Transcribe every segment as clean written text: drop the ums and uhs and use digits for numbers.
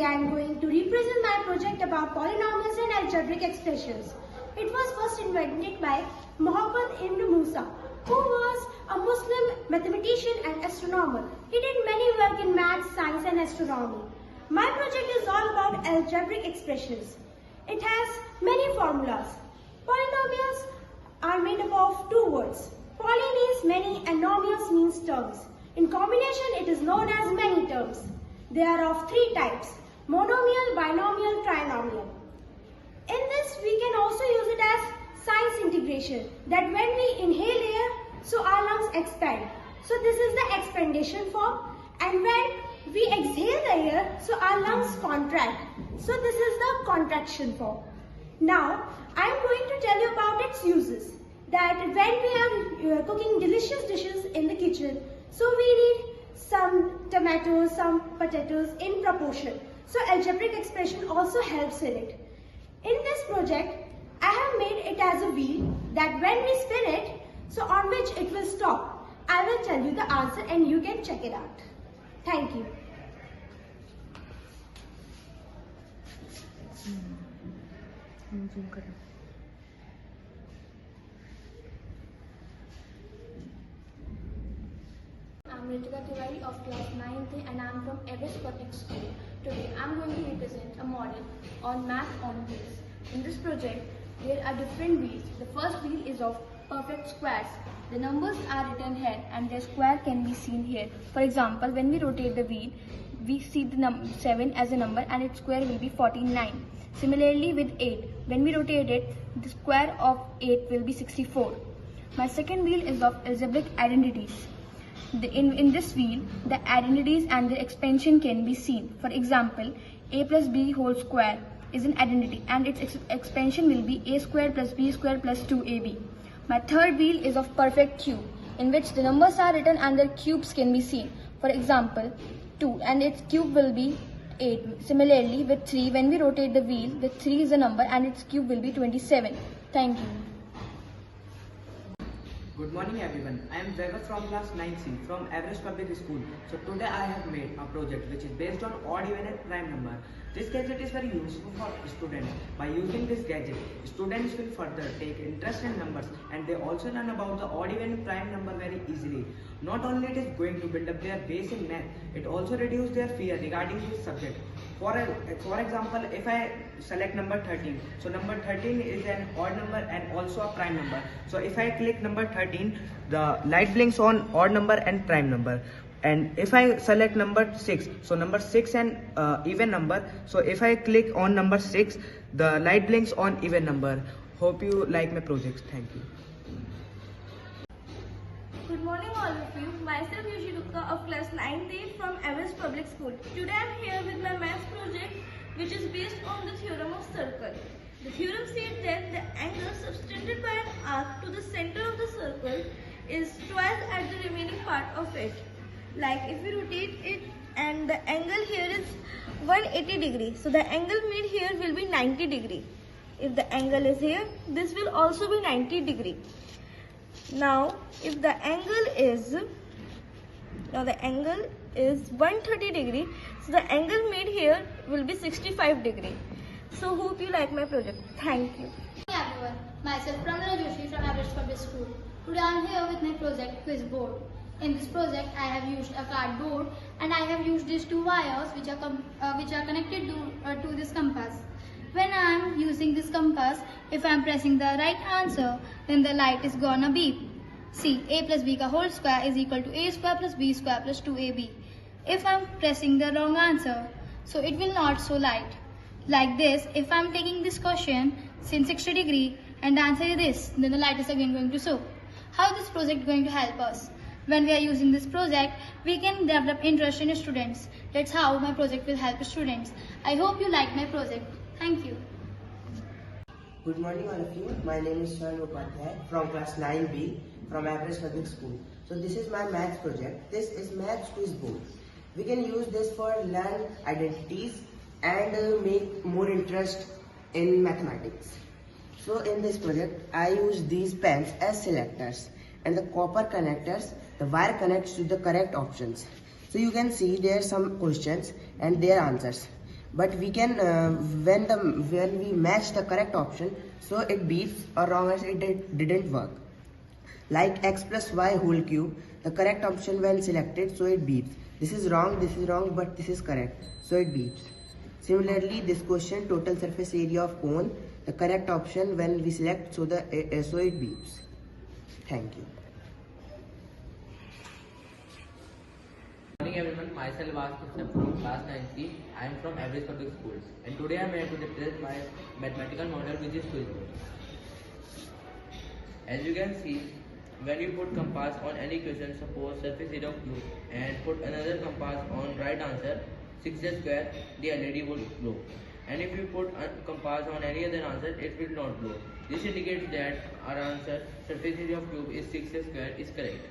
Today I am going to represent my project about polynomials and algebraic expressions. It was first invented by Muhammad Ibn Musa, who was a Muslim mathematician and astronomer. He did many work in maths, science and astronomy. My project is all about algebraic expressions. It has many formulas. Polynomials are made up of two words. Poly means many and nomials means terms. In combination, it is known as many terms. They are of three types: monomial, binomial, trinomial. In this, we can also use it as science integration, that when we inhale air, so our lungs expand. So this is the expandation form, and when we exhale the air, so our lungs contract. So this is the contraction form. Now, I am going to tell you about its uses. That when we are cooking delicious dishes in the kitchen, so we need some tomatoes, some potatoes in proportion. So algebraic expression also helps in it. In this project, I have made it as a wheel that when we spin it, so on which it will stop. I will tell you the answer and you can check it out. Thank you. I'm Ritika Tiwari of class 9th and I'm from Everest Public School. Today I'm going to represent a model on math on wheels. In this project, there are different wheels. The first wheel is of perfect squares. The numbers are written here and their square can be seen here. For example, when we rotate the wheel, we see the 7 as a number and its square will be 49. Similarly with 8, when we rotate it, the square of 8 will be 64. My second wheel is of algebraic identities. In this wheel, the identities and their expansion can be seen. For example, a plus b whole square is an identity and its expansion will be a square plus b square plus 2ab. My third wheel is of perfect cube, in which the numbers are written and their cubes can be seen. For example, 2 and its cube will be 8. Similarly, with 3, when we rotate the wheel, the 3 is a number and its cube will be 27. Thank you. Good morning everyone. I am Trevor from class 9C from Everest Public School. So today I have made a project which is based on odd, even and prime number. This gadget is very useful for students. By using this gadget, students will further take interest in numbers and they also learn about the odd, even and prime number very easily. Not only it is going to build up their base in math, it also reduces their fear regarding this subject. For example, if I select number 13, so number 13 is an odd number and also a prime number. So if I click number 13, the light blinks on odd number and prime number. And if I select number 6, so number 6 and even number. So if I click on number 6, the light blinks on even number. Hope you like my projects. Thank you. Good morning all of you. Myself Yushi Gupta of class 9th from Everest Public School. Today I am here with my maths project which is based on the theorem of circle. The theorem says that the angle subtended by an arc to the center of the circle is twice at the remaining part of it. Like if we rotate it and the angle here is 180 degrees. So the angle made here will be 90 degrees. If the angle is here, this will also be 90 degrees. Now if the angle is 130 degree, so the angle made here will be 65 degree. So hope you like my project. Thank you. Hi everyone, myself Pramila Joshi from Everest Public School. Today I am here with my project quiz board. In this project I have used a cardboard and I have used these two wires which are connected to this compass. When I am using this compass, if I am pressing the right answer, then the light is gonna beep. See, a plus b ka whole square is equal to a square plus b square plus 2ab. If I am pressing the wrong answer, so it will not show light. Like this, if I am taking this question sin 60 degree and the answer is this, then the light is again going to show. How this project going to help us? When we are using this project, we can develop interest in students. That's how my project will help students. I hope you like my project. Thank you. Good morning all of you. My name is Swan Upadhyay from class 9B from Everest Public School. So this is my maths project. This is maths quiz board. We can use this for learn identities and make more interest in mathematics. So in this project, I use these pens as selectors and the copper connectors, the wire connects to the correct options. So you can see there are some questions and their answers. but we can when we match the correct option, so it beeps, or wrong as it didn't work. Like x plus y whole cube, the correct option when selected, so it beeps. This is wrong, but this is correct, so it beeps. Similarly, this question, total surface area of cone, the correct option when we select, so it beeps. Thank you. Good morning everyone, myself Vasu from class 9C. I am from Average Public School and today I am here to represent my mathematical model which is Quizboard. As you can see, when you put compass on any question, suppose surface area of cube, and put another compass on right answer, 6z square, the LED will glow. And if you put a compass on any other answer, it will not glow. This indicates that our answer, surface area of cube is 6z square, is correct.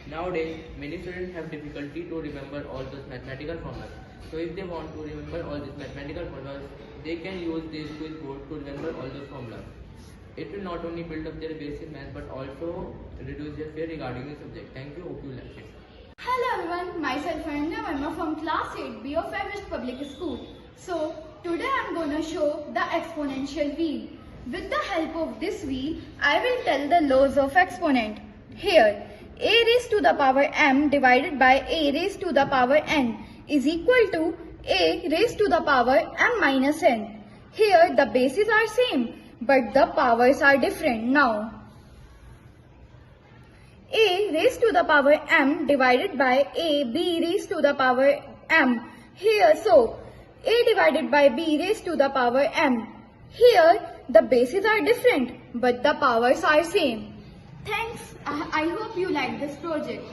Nowadays, many students have difficulty to remember all those mathematical formulas. So if they want to remember all these mathematical formulas, they can use this Quizboard to remember all those formulas. It will not only build up their basic math but also reduce their fear regarding the subject. Thank you. Hope you like it. Hello everyone, myself Ananya Verma from class 8B of Average Public School. So today I am going to show the exponential wheel. With the help of this wheel, I will tell the laws of exponent. Here, a raised to the power m divided by a raised to the power n is equal to a raised to the power m minus n. Here the bases are same but the powers are different. Now, a raised to the power m divided by a b raised to the power m. Here, so a divided by b raised to the power m. Here, the bases are different, but the powers are same. Thanks. I hope you like this project.